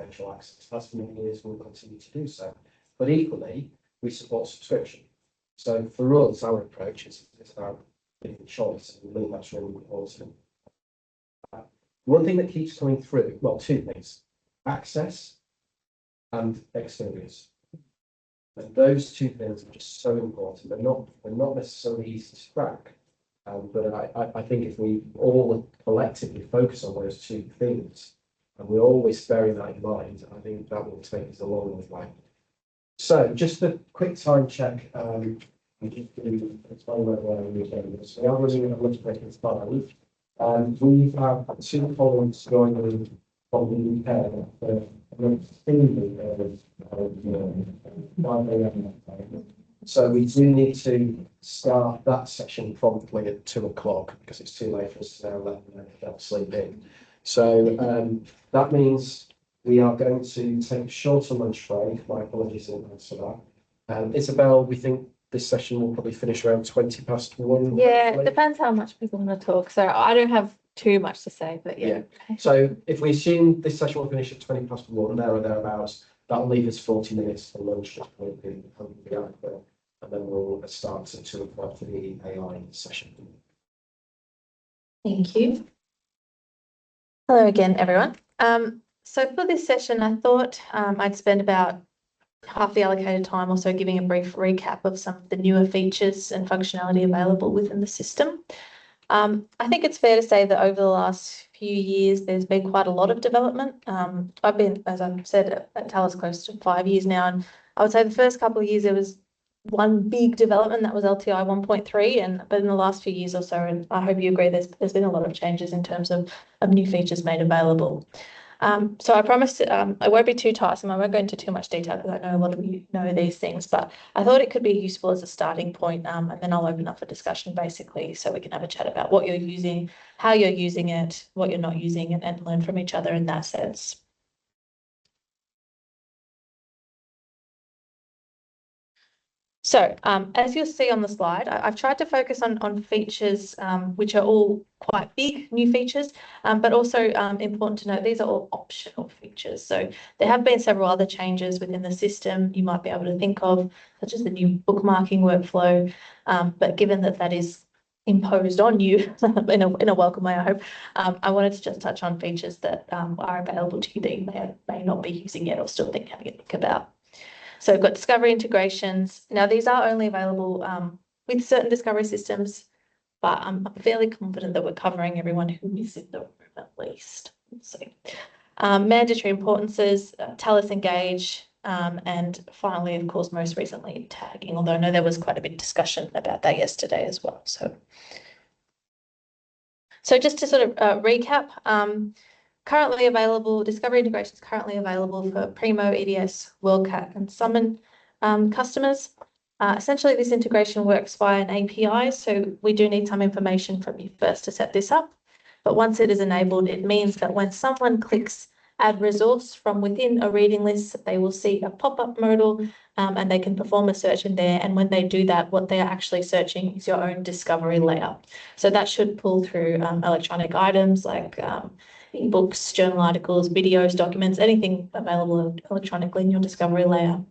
preferential access. That's for many years, we'll continue to do so. But equally, we support subscription. So for us, our approach is about giving choice, and we think that's really important. One thing that keeps coming through, well, two things: access and experience. And those two things are just so important. They're not necessarily easy to crack. But I think if we all collectively focus on those two things, and we're always bearing that in mind, I think that will take us a long way. So just a quick time check. We are running a lunch break in 5. We have 2 colleagues joining from the UK so we do need to start that session promptly at 2 o'clock because it's too late for us to now let them sleep in. So that means we are going to take a shorter lunch break. My apologies in advance for that. Isabelle, we think this session will probably finish around 1:20. Yeah, it depends how much people want to talk. So I don't have too much to say, but yeah. So if we assume this session will finish at 1:20, there or thereabouts, that'll leave us 40 minutes for lunch, and then we'll start at 2 o'clock for the AI session. Thank you. Hello again, everyone. So for this session, I thought I'd spend about half the allocated time also giving a brief recap of some of the newer features and functionality available within the system. I think it's fair to say that over the last few years, there's been quite a lot of development. I've been, as I've said, at Talis close to 5 years now, and I would say the first couple of years there was one big development that was LTI 1.3, but in the last few years or so, and I hope you agree, there's been a lot of changes in terms of new features made available. So I promised I won't be too tiresome. I won't go into too much detail because I know a lot of you know these things, but I thought it could be useful as a starting point, and then I'll open up for discussion basically so we can have a chat about what you're using, how you're using it, what you're not using, and learn from each other in that sense. So as you'll see on the slide, I've tried to focus on features which are all quite big new features, but also important to note these are all optional features. So there have been several other changes within the system you might be able to think of, such as the new bookmarking workflow. But given that that is imposed on you in a welcome way, I hope, I wanted to just touch on features that are available to you that you may not be using yet or still having a think about. So we've got discovery integrations. Now, these are only available with certain discovery systems, but I'm fairly confident that we're covering everyone who is in the room at least. Let's see. Mandatory importances, Talis Engage, and finally, of course, most recently, tagging, although I know there was quite a bit of discussion about that yesterday as well. So just to sort of recap, currently available, discovery integration is currently available for Primo, EDS, WorldCat and Summon customers. Essentially, this integration works via an API, so we do need some information from you first to set this up. But once it is enabled, it means that when someone clicks add resource from within a reading list, they will see a pop-up modal and they can perform a search in there. And when they do that, what they are actually searching is your own discovery layer. So that should pull through electronic items like books, journal articles, videos, documents, anything available electronically in your discovery layer.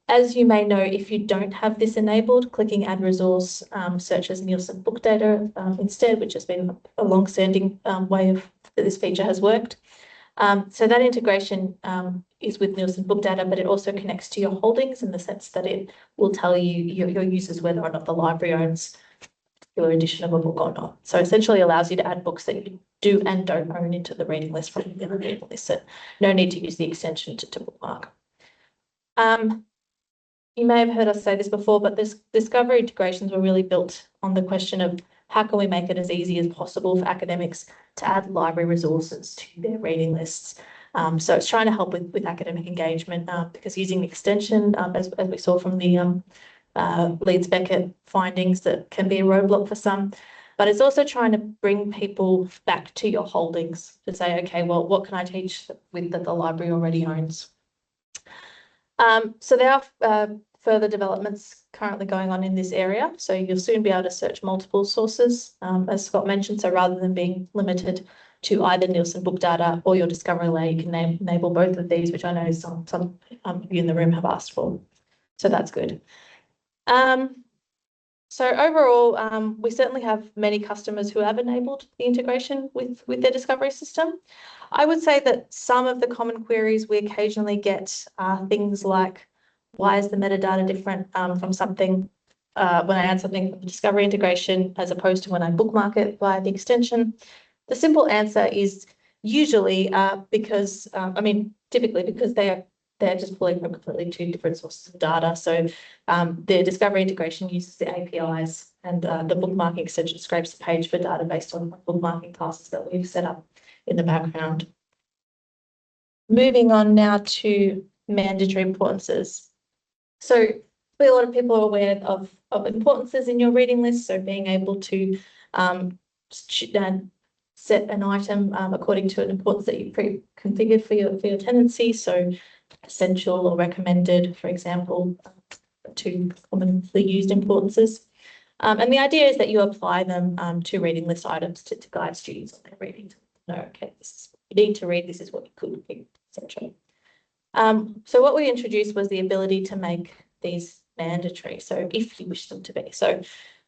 As you may know, if you don't have this enabled, clicking add resource searches Nielsen book data instead, which has been a long-standing way that this feature has worked. So that integration is with Nielsen book data, but it also connects to your holdings in the sense that it will tell you your users whether or not the library owns your edition of a book or not. So essentially allows you to add books that you do and don't own into the reading list from the reading list. So no need to use the extension to bookmark. You may have heard us say this before, but this discovery integrations were really built on the question of how can we make it as easy as possible for academics to add library resources to their reading lists. So it's trying to help with academic engagement because using the extension, as we saw from the Leeds-Beckett findings, that can be a roadblock for some, but it's also trying to bring people back to your holdings to say, okay, well, what can I teach with that the library already owns? So there are further developments currently going on in this area. So you'll soon be able to search multiple sources, as Scott mentioned. So rather than being limited to either Nielsen book data or your discovery layer. You can enable both of these, which I know some of you in the room have asked for. So that's good. So overall, we certainly have many customers who have enabled the integration with their discovery system. I would say that some of the common queries we occasionally get are things like, why is the metadata different from something when I add something from the discovery integration as opposed to when I bookmark it via the extension? The simple answer is usually because, typically because they're just pulling from completely two different sources of data. So the discovery integration uses the APIs and the bookmarking extension scrapes the page for data based on bookmarking classes that we've set up in the background. Moving on now to mandatory importances. So a lot of people are aware of importances in your reading list. So being able to set an item according to an importance that you pre-configured for your tenancy. So essential or recommended, for example, two commonly used importances. And the idea is that you apply them to reading list items to guide students on their reading. No, okay, this is what you need to read, this is what you could read, etc. So what we introduced was the ability to make these mandatory, so if you wish them to be. So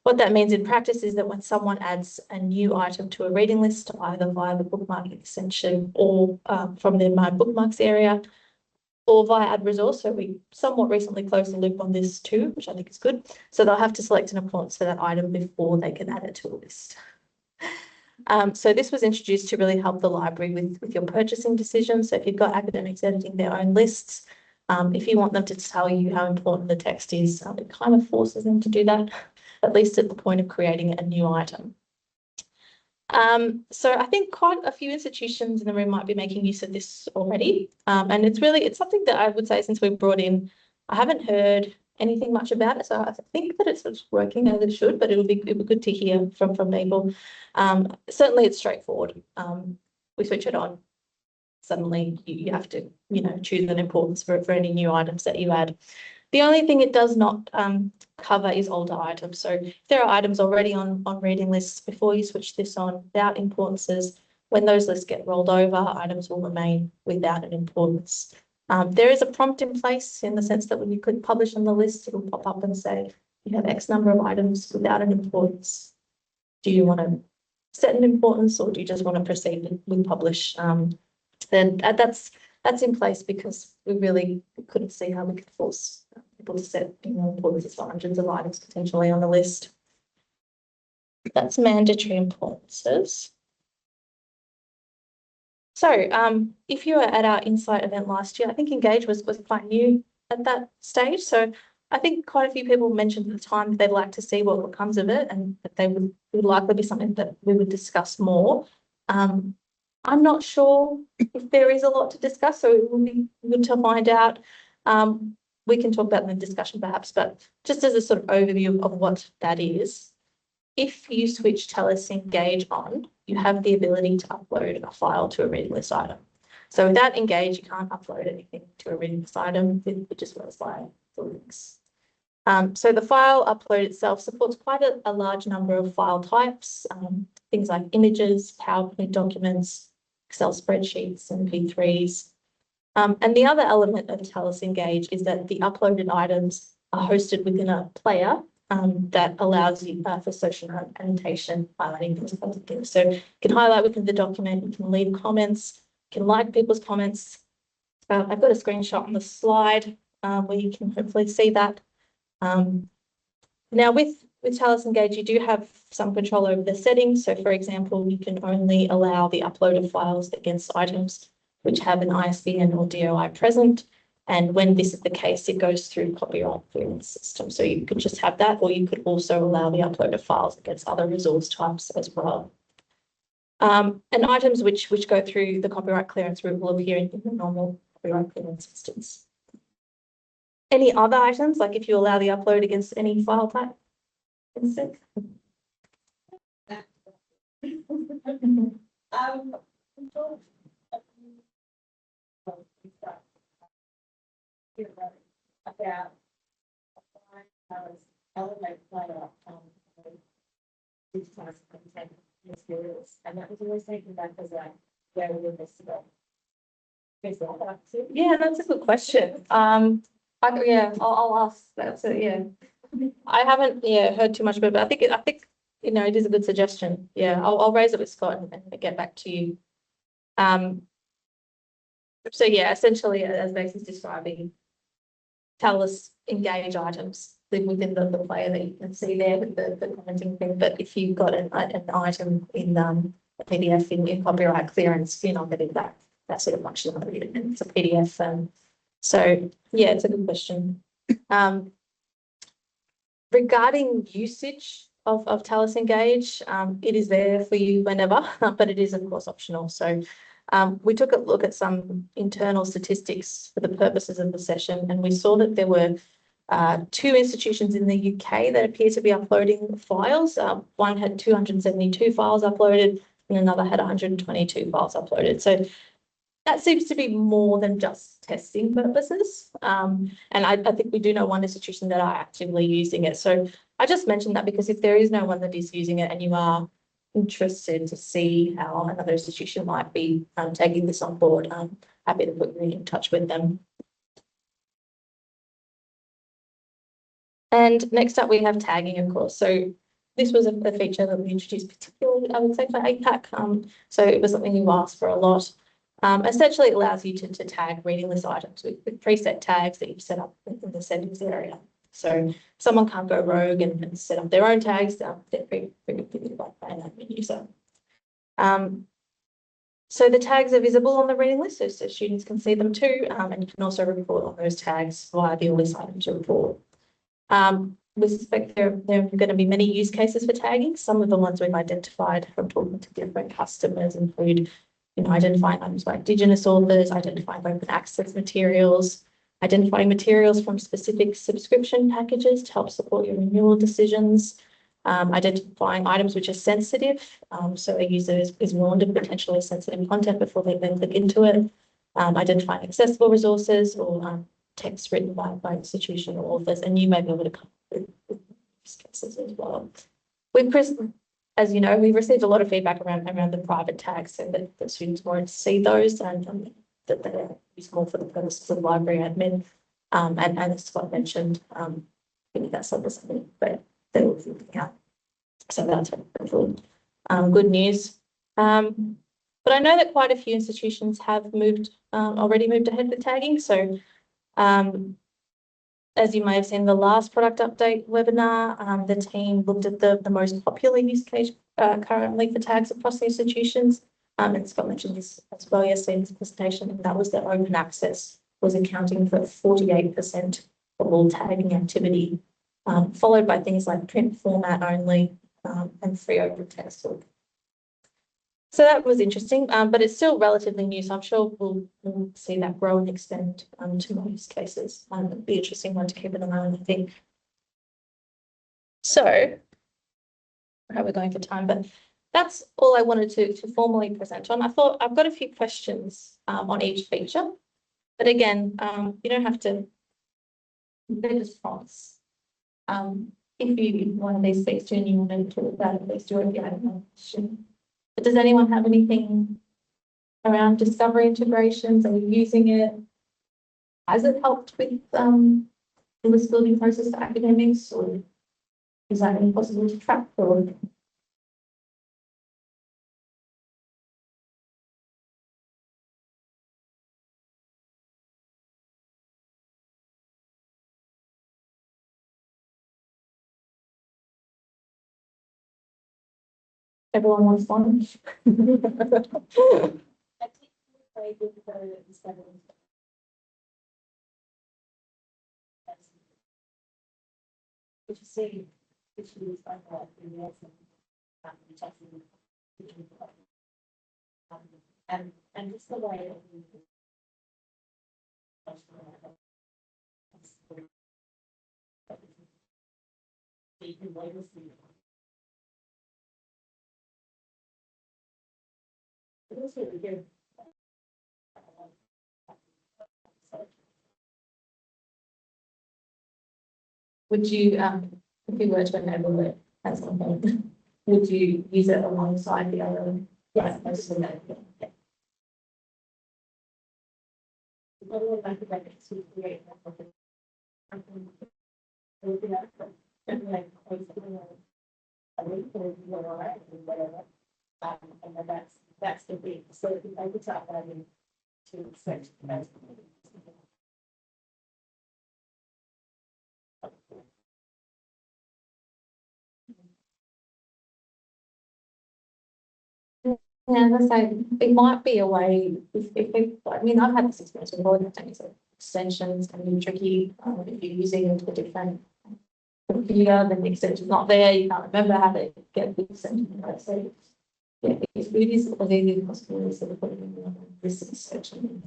what that means in practice is that when someone adds a new item to a reading list, either via the bookmarking extension or from the My Bookmarks area, or via add resource. So we somewhat recently closed the loop on this too, which I think is good. So they'll have to select an importance for that item before they can add it to a list. So this was introduced to really help the library with your purchasing decisions. So if you've got academics editing their own lists, if you want them to tell you how important the text is, it kind of forces them to do that, at least at the point of creating a new item. So I think quite a few institutions in the room might be making use of this already. And it's something that I would say since we've brought in, I haven't heard anything much about it. So I think that it's working as it should, but it would be good to hear from people. Certainly it's straightforward. We switch it on. Suddenly you have to, choose an importance for any new items that you add. The only thing it does not cover is older items. So if there are items already on reading lists, before you switch this on without importances, when those lists get rolled over, items will remain without an importance. There is a prompt in place in the sense that when you click publish on the list, it will pop up and say, you have X number of items without an importance. Do you want to set an importance or do you just want to proceed with publish? Then that's in place because we couldn't see how we could force people to set importances for hundreds of items potentially on the list. That's mandatory importances. So if you were at our Insight event last year, I think Engage was quite new at that stage. So I think quite a few people mentioned at the time that they'd like to see what comes of it and that they would likely be something that we would discuss more. I'm not sure if there is a lot to discuss, so it will be good to find out. We can talk about it in the discussion perhaps, but just as a sort of overview of what that is, if you switch Talis Engage on, you have the ability to upload a file to a reading list item. So without Engage, you can't upload anything to a reading list item. It just works by the links. So the file upload itself supports quite a large number of file types, things like images, PowerPoint documents, Excel spreadsheets, MP3s. And the other element of Talis Engage is that the uploaded items are hosted within a player that allows you for social annotation, highlighting those kinds of things. So you can highlight within the document, you can leave comments, you can like people's comments. I've got a screenshot on the slide where you can hopefully see that. Now with Talis Engage, you do have some control over the settings. So for example, you can only allow the upload of files against items which have an ISBN or DOI present. And when this is the case, it goes through copyright clearance system. So you could just have that, or you could also allow the upload of files against other resource types as well. And items which go through the copyright clearance route will appear in the normal copyright clearance instance. Any other items, like if you allow the upload against any file type? About elevate player digitized content materials, and that was always taken back as like very invisible. Yeah, that's a good question. I'll ask that. So yeah, I haven't heard too much about it, but I think it is a good suggestion. Yeah, I'll raise it with Scott and get back to you. So yeah, essentially as Bex is describing, Talis engage items within the player that you can see there with the commenting thing. But if you've got an item in a PDF in copyright clearance, you're not getting that sort of functionality. And it's a PDF. So yeah, it's a good question. Regarding usage of Talis Engage, it is there for you whenever, but it is of course optional. So we took a look at some internal statistics for the purposes of the session, and we saw that there were 2 institutions in the UK that appear to be uploading files. One had 272 files uploaded, and another had 122 files uploaded. So that seems to be more than just testing purposes. And I think we do know one institution that are actively using it. So I just mentioned that because if there is no one that is using it and you are interested to see how another institution might be taking this on board, I'm happy to put you in touch with them. And next up, we have tagging, of course. So this was a feature that we introduced particularly, I would say, for APAC. So it was something you asked for a lot. Essentially, it allows you to tag reading list items with preset tags that you've set up in the settings area. So someone can't go rogue and set up their own tags. They're predicted by an admin user. So the tags are visible on the reading list, so students can see them too, and you can also report on those tags via the all list items report. We suspect there are going to be many use cases for tagging. Some of the ones we've identified from talking to different customers include, identifying items by Indigenous authors, identifying open access materials, identifying materials from specific subscription packages to help support your renewal decisions, identifying items which are sensitive, so a user is warned of potentially sensitive content before they then click into it, identifying accessible resources or text written by institutional authors, and you may be able to come with use cases as well. As you know, we've received a lot of feedback around the private tags, so that the students wanted to see those and that they're useful for the purposes of library admin. And as Scott mentioned, I think that's something that they were looking at. So that's hopeful. Good news. But I know that quite a few institutions have already moved ahead with tagging. So as you may have seen the last product update webinar, the team looked at the most popular use case currently for tags across the institutions. And Scott mentioned this as well yesterday in his presentation, and that was that open access was accounting for 48% of all tagging activity, followed by things like print format only and free open text. So that was interesting, but it's still relatively new, so I'm sure we'll see that grow and extend to more use cases. It'll be an interesting one to keep an eye on, I think. So, how we're going for time, but that's all I wanted to formally present on. I thought I've got a few questions on each feature, but again, you don't have to, they're just prompts. If you one of these speaks to and you want to talk about it, please do it if you have a question. But does anyone have anything around discovery integrations? Are you using it? Has it helped with the list building process for academics, or is that impossible to track? Or everyone wants one? Which you see, which is like that, and just the way it was really good. Would you, if you were to enable it at some point, would you use it alongside the other? Yes, most of them. Like to create whatever. And then that's the thing. So if I would talk about it to such as. Yeah, as I say, it might be a way, if we, I mean, I've had this experience with voice things, extensions can be tricky, if you're using a different computer, then the extension's not there, you can't remember how to get the extension, right? So, yeah, it is as easy as possible, instead of putting in this extension.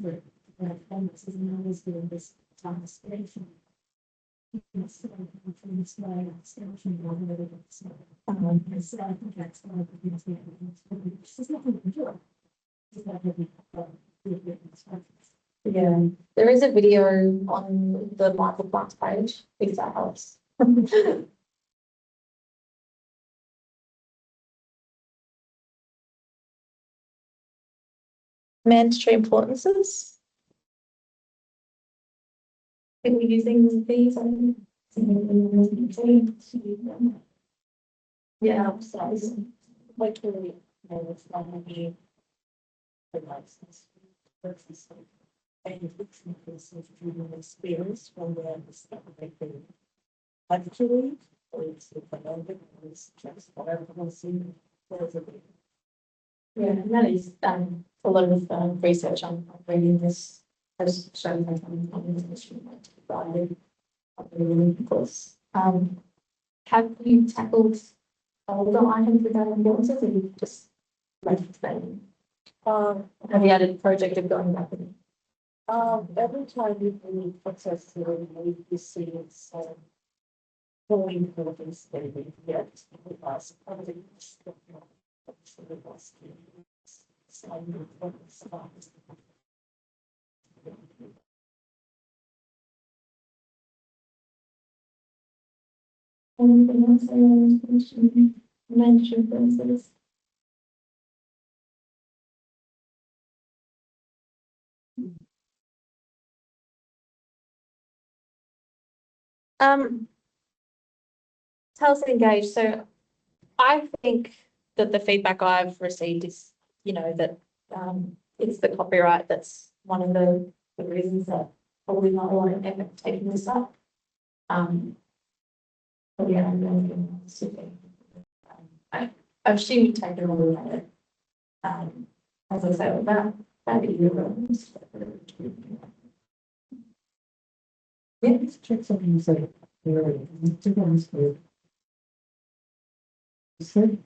This is always doing this translation. I think that's one of the things we have. This is nothing to do. It's not really. Yeah, there is a video on the Michael Plant's page, if that helps. Mandatory importances. Are we using these? Yeah, So, like, really, it's not gonna be the license. And it's an experience from where the stuff they can actually, or it's the pandemic, or it's just whatever we'll see. There's a big. yeah, and that is a lot of research on reading this has shown that on the industry provided because have you tackled older items without importances, or you just left them? Have you had a project of going back and Every time you need access to it, you see it's going for this baby, yet it was probably anything else around mention differences? Talis engaged. So I think that the feedback I've received is, you know, that it's the copyright that's one of the reasons that probably not a lot of effort taking this up. But yeah, I'm going I assume you've taken a look at it. As I say, that is yeah, let's check something you said earlier. To be honest with you.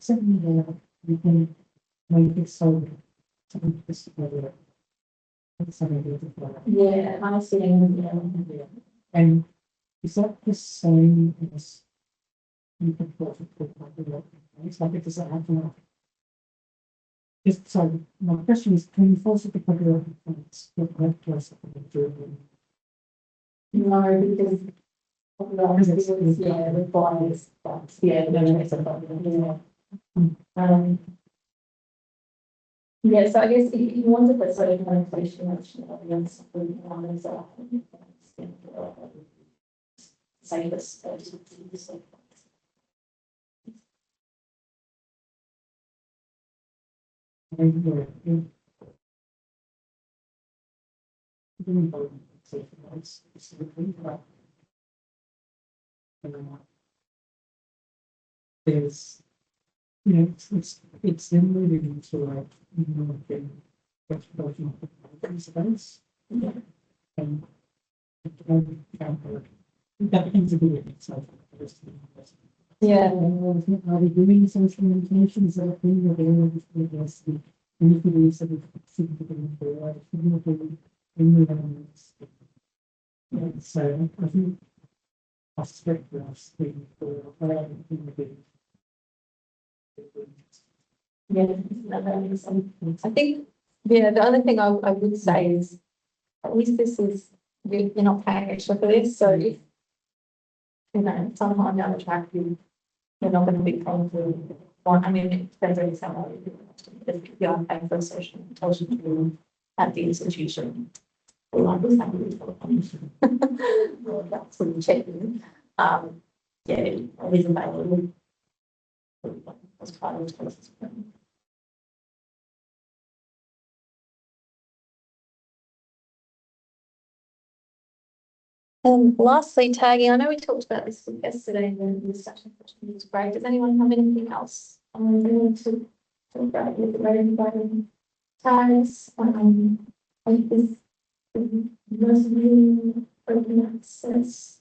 Certainly there, we can make it so something this together. yeah, I'm seeing, And is that the same as you can put it? It's like it does that happen? Just so my question is, can you force it to put it on points? No, because yeah, requires that, yeah, it's a yeah, so I guess if you wanted that sort of manipulation, audience, say this. There's, you know, it's then moving into like, you know, getting things events. And that becomes a bit itself. Yeah. Are we doing social intention? Is that a thing that they yes, we need to do some significant for elements. And so I think I suspect that's the Yeah, that makes sense. I think, yeah, the other thing I would say is at least this is, you're not paying extra for this, so if, you know, sometime down the track, you're not going to be paying for one, I mean, it depends on salary. If you are paying for a social intelligence room at the institution. Well, I was happy for well, that's what I'm checking. Yeah, it is available. As part of the Talis program. And lastly, tagging. I know we talked about this yesterday in the discussion, which was great. Does anyone have anything else? They want to talk about with the rating by tags. I think this most really open access.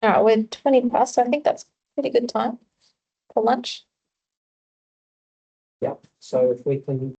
All right, we're 20 past, so I think that's pretty good time for lunch. Yeah, so if we can